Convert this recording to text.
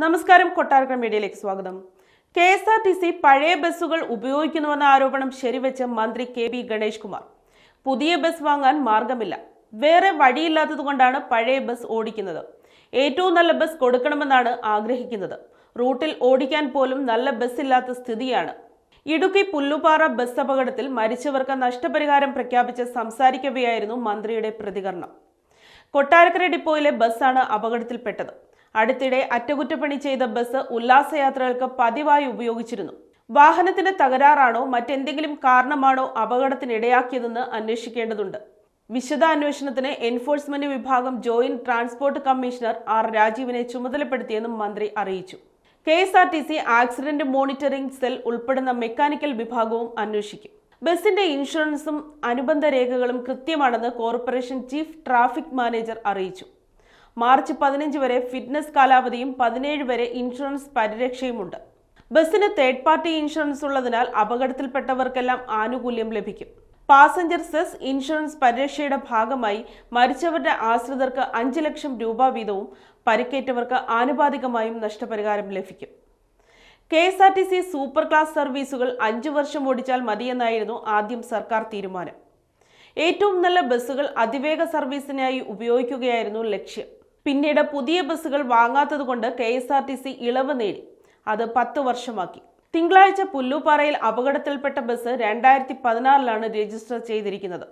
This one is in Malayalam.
നമസ്കാരം, കൊട്ടാരക്കര മീഡിയയിലേക്ക് സ്വാഗതം. KSRTC പഴയ ബസ്സുകൾ ഉപയോഗിക്കുന്നുവെന്ന ആരോപണം ശരിവെച്ച് മന്ത്രി KB ഗണേഷ് കുമാർ. പുതിയ ബസ് വാങ്ങാൻ മാർഗമില്ല, വേറെ വഴിയില്ലാത്തതുകൊണ്ടാണ് പഴയ ബസ് ഓടിക്കുന്നത്. ഏറ്റവും നല്ല ബസ് കൊടുക്കണമെന്നാണ് ആഗ്രഹിക്കുന്നത്. റൂട്ടിൽ ഓടിക്കാൻ പോലും നല്ല ബസ് ഇല്ലാത്ത സ്ഥിതിയാണ്. ഇടുക്കി പുല്ലുപാറ ബസ് അപകടത്തിൽ മരിച്ചവർക്ക് നഷ്ടപരിഹാരം പ്രഖ്യാപിച്ച് സംസാരിക്കവെയായിരുന്നു മന്ത്രിയുടെ പ്രതികരണം. കൊട്ടാരക്കര ഡിപ്പോയിലെ ബസ്സാണ് അപകടത്തിൽപ്പെട്ടത്. അടുത്തിടെ അറ്റകുറ്റപ്പണി ചെയ്ത ബസ് ഉല്ലാസയാത്രകൾക്ക് പതിവായി ഉപയോഗിച്ചിരുന്നു. വാഹനത്തിന്റെ തകരാറാണോ മറ്റെന്തെങ്കിലും കാരണമാണോ അപകടത്തിനിടയാക്കിയതെന്ന് അന്വേഷിക്കേണ്ടതുണ്ട്. വിശദാന്വേഷണത്തിന് എൻഫോഴ്സ്മെന്റ് വിഭാഗം ജോയിന്റ് ട്രാൻസ്പോർട്ട് കമ്മീഷണർ R രാജീവിനെ ചുമതലപ്പെടുത്തിയെന്നും മന്ത്രി അറിയിച്ചു. KSRTC ആക്സിഡന്റ് മോണിറ്ററിംഗ് സെൽ ഉൾപ്പെടുന്ന മെക്കാനിക്കൽ വിഭാഗവും അന്വേഷിക്കും. ബസിന്റെ ഇൻഷുറൻസും അനുബന്ധ രേഖകളും കൃത്യമാണെന്ന് കോർപ്പറേഷൻ ചീഫ് ട്രാഫിക് മാനേജർ അറിയിച്ചു. മാർച്ച് 15 വരെ ഫിറ്റ്നസ് കാലാവധിയും 17 വരെ ഇൻഷുറൻസ് പരിരക്ഷയുമുണ്ട്. ബസിന് തേർഡ് പാർട്ടി ഇൻഷുറൻസ് ഉള്ളതിനാൽ അപകടത്തിൽപ്പെട്ടവർക്കെല്ലാം ആനുകൂല്യം ലഭിക്കും. പാസഞ്ചർ സെസ് ഇൻഷുറൻസ് പരിരക്ഷയുടെ ഭാഗമായി മരിച്ചവരുടെ ആശ്രിതർക്ക് 5 ലക്ഷം രൂപ വീതവും പരിക്കേറ്റവർക്ക് ആനുപാതികമായും നഷ്ടപരിഹാരം ലഭിക്കും. KSRTC സൂപ്പർ ക്ലാസ് സർവീസുകൾ 5 വർഷം ഓടിച്ചാൽ മതിയെന്നായിരുന്നു ആദ്യം സർക്കാർ തീരുമാനം. ഏറ്റവും നല്ല ബസ്സുകൾ അതിവേഗ സർവീസിനായി ഉപയോഗിക്കുകയായിരുന്നു ലക്ഷ്യം. പിന്നീട് പുതിയ ബസ്സുകൾ വാങ്ങാത്തതുകൊണ്ട് KSRTC ഇളവ് നേടി അത് 10 വർഷമാക്കി. തിങ്കളാഴ്ച പുല്ലുപാറയിൽ അപകടത്തിൽപ്പെട്ട ബസ് 2016 രജിസ്റ്റർ ചെയ്തിരിക്കുന്നത്.